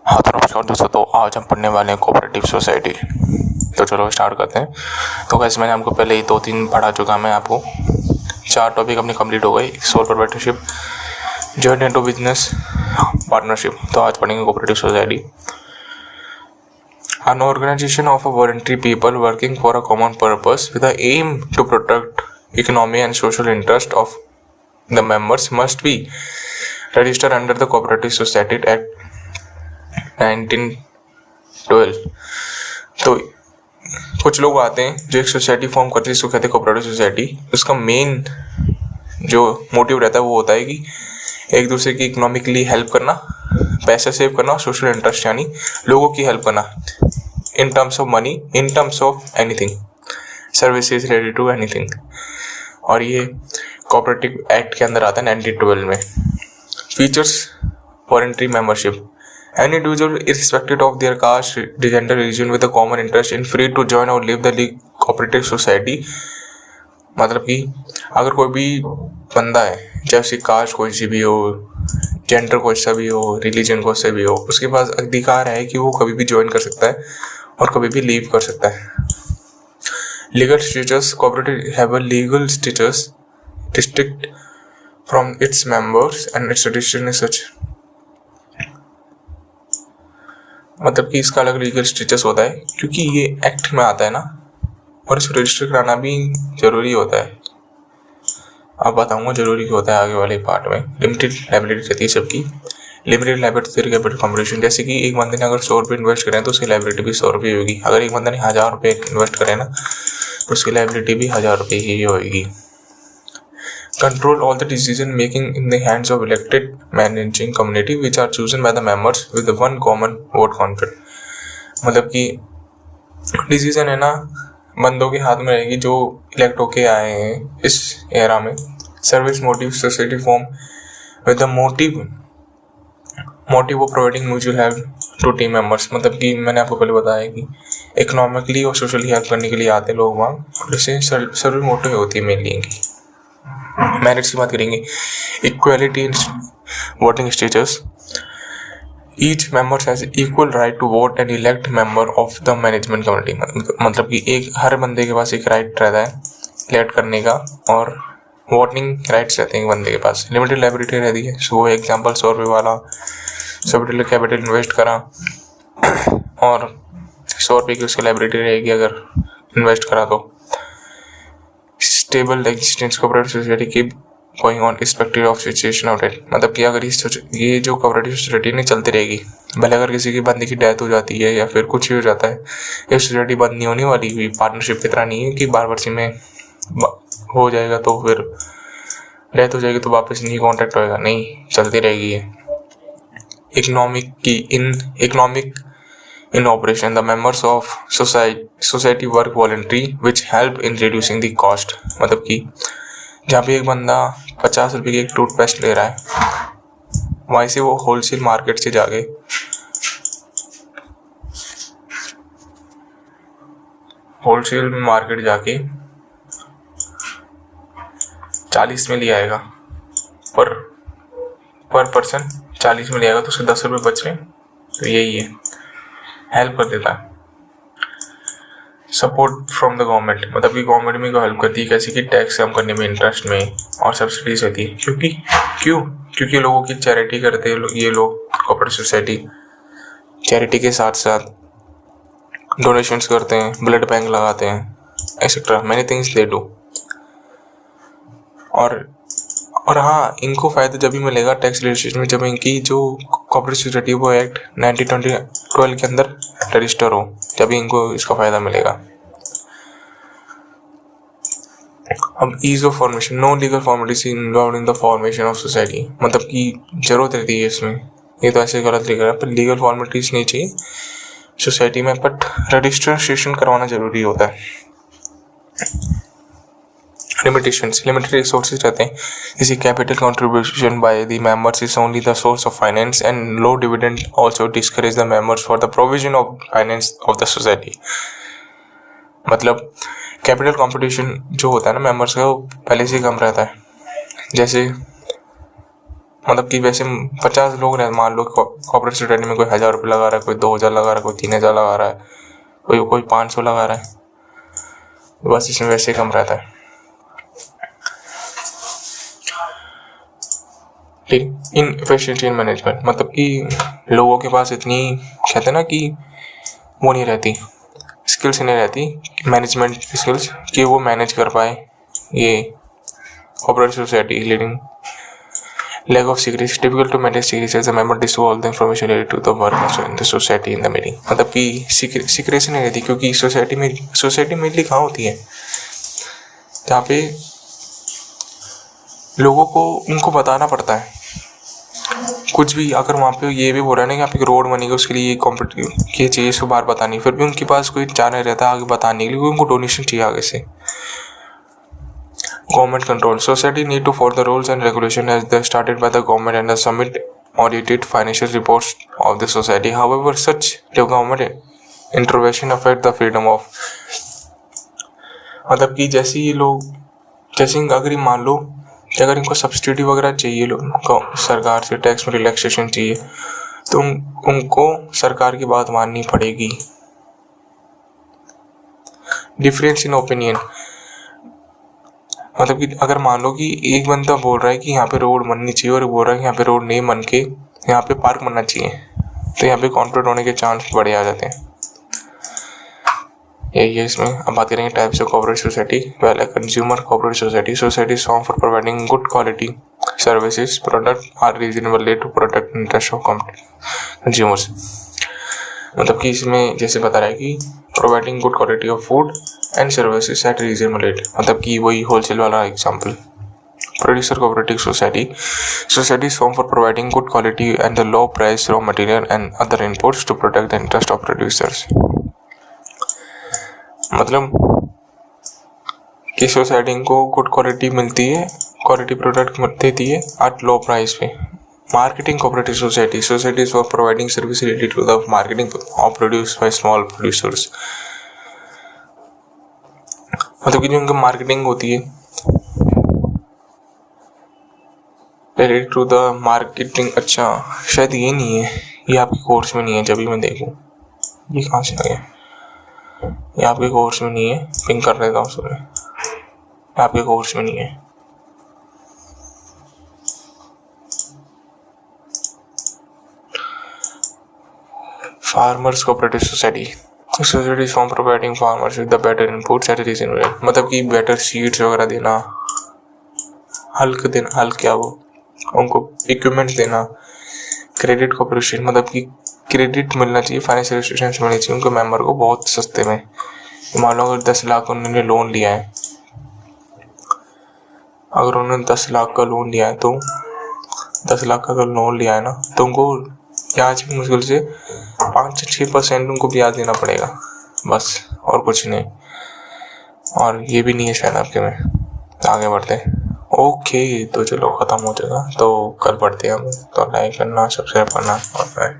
हाँ तो नमस्कार दोस्तों, तो आज हम पढ़ने वाले हैं कोऑपरेटिव सोसाइटी। तो चलो स्टार्ट करते हैं। तो गाइस मैंने आपको पहले ही 2-3 पढ़ा चुका, मैं आपको 4 टॉपिक अपनी कंप्लीट हो गई। सोल प्रोप्राइटरशिप, जॉइंट एंटो बिजनेस, पार्टनरशिप। तो आज पढ़ेंगे cooperative society. An organization of a voluntary people working for a common purpose with the aim to protect economic and social interest of the members must be registered under the Cooperative Society Act 1912। तो कुछ लोग आते हैं जो एक society form करते हैं, इसको कहते हैं कोऑपरेटिव सोसाइटी। उसका मेन जो मोटिव रहता है वो होता है कि एक दूसरे की इकोनॉमिकली हेल्प करना, पैसा सेव करना और सोशल इंटरेस्ट यानी लोगों की हेल्प करना in terms of money, in terms of anything, services related to anything. और ये कोऑपरेटिव एक्ट के अंदर आता है 1912 में। Features voluntary membership, any individual irrespective of their caste, gender, religion with a common interest in free to join or leave the cooperative society। मतलब कि अगर कोई भी बंदा है, चाहे उसकी कास्ट कोई सी भी हो, जेंडर कोई सा भी हो, रिलीजन कोई सा भी हो, उसके पास अधिकार है कि वो कभी भी ज्वाइन कर सकता है और कभी भी लीव कर सकता है। Legal status, cooperative have a legal status distinct from its members and it's registration is such. मतलब कि इसका अलग लीगल स्टेटस होता है क्योंकि ये एक्ट में आता है ना, और इसको रजिस्टर कराना भी जरूरी होता है। अब बताऊंगा जरूरी क्यों होता है आगे वाले पार्ट में। लिमिटेड लायबिलिटी रहती है सबकी। लिमिटेड लायबिलिटी कैपिटल कॉम्पिटिशन, जैसे कि एक बंदे ने अगर 100 रुपये इन्वेस्ट करें तो उसकी लायबिलिटी भी 100 रुपये होगी। अगर एक बंदे ने 1000 रुपये इन्वेस्ट करें ना तो उसकी लायबिलिटी भी 1000 रुपये ही होगी। Control all the decision making in the hands of elected managing committee which are chosen by the members with the one common vote content। मतलब कि डिसीजन है ना बंदों के हाथ में रहेगी जो इलेक्ट होके आए हैं इस एरा में। Service motive, society form with the motive of providing mutual help to team members. मतलब कि मैंने आपको पहले बताया कि इकोनॉमिकली और सोशली हेल्प करने के लिए आते हैं लोग वहाँ, जैसे सर्विस मोटिव होती है मेनली इनकी। मैरिट्स की बात करेंगे, equality in voting status, each member has equal right to vote and elect member of the management committee. मतलब कि एक हर बंदे के पास एक राइट रहता है इलेक्ट करने का और वोटिंग राइट्स रहते हैं एक बंदे के पास। लिमिटेड लायबिलिटी रहती है। सो एग्जाम्पल 100 रुपये वाला 100 रुपये कैपिटल इन्वेस्ट करा और 100 रुपये की उसकी लायबिलिटी रहेगी अगर इन्वेस्ट करा तो। Stable existence, cooperative society keep going on respective of situation of death. मतलब कि अगर ये जो कोऑपरेटिव सोसाइटी नहीं चलती रहेगी, भले अगर किसी की बंदे की डेथ हो जाती है या फिर कुछ ही हो जाता है, ये सोसाइटी बंद नहीं होने वाली। हुई पार्टनरशिप की तरह नहीं है कि बार बार में हो जाएगा तो फिर डेथ हो जाएगी तो वापस नहीं कॉन्टेक्ट होएगा, नहीं, चलती रहेगी ये। Economic in operation, the members of society work voluntary which help in reducing the cost। मतलब कि जहाँ पे एक बंदा 50 रुपये की एक टूथपेस्ट ले रहा है, वहीं से वो होलसेल मार्केट से जाके $40 में ले आएगा, पर पर्सन 40 में ले आएगा तो उसके 10 रुपये बच रहे हैं। तो यही है, हेल्प कर देता है। सपोर्ट फ्रॉम द गवर्नमेंट, मतलब कि गवर्नमेंट में को हेल्प करती है कैसे कि टैक्स कम करने में, इंटरेस्ट में, और सब्सिडीज रहती है। क्योंकि लोगों की चैरिटी करते हैं ये लोग। कोऑपरेटिव सोसाइटी चैरिटी के साथ साथ डोनेशंस करते हैं, ब्लड बैंक लगाते हैं, etcetera many things they do. और हाँ, इनको फ़ायदा जब भी मिलेगा टैक्स रजिस्ट्रेशन में, जब इनकी जो कोऑपरेटिव सोसाइटी वो एक्ट 1912 के अंदर रजिस्टर हो, जब इनको इसका फ़ायदा मिलेगा। अब ease of formation, no legal formalities involve in the formation of society. मतलब कि ज़रूरत रहती है इसमें, ये तो ऐसे गलत लिखा है, पर लीगल फॉर्मेलिटीज नहीं चाहिए सोसाइटी में, बट रजिस्ट्रेशन करवाना ज़रूरी होता है। लिमिटेशंस, लिमिटेड रिसोर्सेज रहते हैं, जैसे capital contribution by the members is only the source of finance and low dividend also discourage the members for the provision of finance of the society. मतलब capital competition जो होता है ना members का, वो पहले से कम रहता है। जैसे मतलब कि वैसे 50 लोग रहे, मान लो कॉर्पोरेट सोसाइटी में कोई 1000 रुपये लगा रहा है, कोई 2000 लगा रहा है, कोई 3000 लगा रहा है, कोई 500 लगा रहा है, बस इसमें वैसे कम रहता है। ठीक, इनएफिशिएंसी इन मैनेजमेंट, मतलब कि लोगों के पास इतनी, कहते हैं ना कि वो नहीं रहती, स्किल्स नहीं रहती, मैनेजमेंट स्किल्स, कि वो मैनेज कर पाए ये corporate society leading. Lack of secrecy, difficult to manage secrecy as a member disclose all the information related to the work in the society in the meeting। मतलब कि secrecy नहीं रहती, क्योंकि सोसाइटी में कहाँ होती है जहाँ पे लोगों को उनको बताना पड़ता है कुछ भी। अगर वहाँ पे ये भी बोल रहा है ना कि आप एक रोड बनेगा, उसके लिए ये चाहिए, इसको बार बतानी, फिर भी उनके पास कोई चाह नहीं रहता आगे बताने के लिए, उनको डोनेशन चाहिए आगे से। Government control, society need to follow the rules and regulation as they started by the government and submit audited financial reports of the society. However, such government intervention affect the freedom of, मतलब कि जैसे अगर मान लो कि अगर इनको subsidy वगैरह चाहिए, लोग सरकार से टैक्स में रिलैक्सेशन चाहिए, तो उनको सरकार की बात माननी पड़ेगी। डिफरेंस इन ओपिनियन, मतलब कि अगर मान लो कि एक बंदा बोल रहा है कि यहाँ पे रोड बननी चाहिए और बोल रहा है कि यहाँ पे रोड नहीं बन के यहाँ पे पार्क बनना चाहिए, तो यहाँ पे कॉन्फ्लिक्ट होने के चांस बड़े आ जाते हैं। यही है इसमें। अब बात करेंगे टाइप्स ऑफ कॉर्पोरेट सोसाइटी। पहला consumer corporate society, society form for providing good quality services product are reasonable rate to protect interest of consumers. मतलब कि इसमें जैसे बता रहा है कि providing good quality of food and services at reasonable rate, मतलब कि वही होलसेल वाला example. Producer cooperative society form for providing good quality and the low price raw material and other inputs to protect the interest of producers. मतलब कि society को good quality मिलती है, quality product देती है एट लो प्राइस पे। Marketing cooperative societies for providing service related to the marketing of produce by small producers, मतलब कि जो उनकी मार्केटिंग होती है रिलेटेड टू द मार्केटिंग। अच्छा, शायद ये नहीं है, ये आपके कोर्स में नहीं है, जब भी मैं देखूँ ये कहाँ से आ गया, ये आपके कोर्स में नहीं है, पिंक कर देता हूँ सुने, आपके कोर्स में नहीं है। Farmers cooperative society form providing farmers with the better inputs eight reasonable rate, मतलब कि बेटर सीड्स वगैरह देना, हल क्या वो उनको इक्विपमेंट्स देना। क्रेडिट कॉर्पोरेशन, मतलब कि क्रेडिट मिलना चाहिए, फाइनेंशियल इंस्टीट्यूशंस मिलनी चाहिए उनको मेंबर को बहुत सस्ते में। मान लो अगर 10 लाख उन्होंने लोन लिया है, अगर उन्होंने 10 लाख का लोन लिया है तो 10 लाख का अगर लोन लिया है ना, तो उनको ब्याज भी मुश्किल से 5 से 6% उनको ब्याज देना पड़ेगा, बस और कुछ नहीं। और ये भी नहीं है शायद आपके में। आगे बढ़ते हैं। ओके, तो चलो ख़त्म हो जाएगा, तो कल पढ़ते हैं हम। तो लाइक करना, सब्सक्राइब करना और बाय।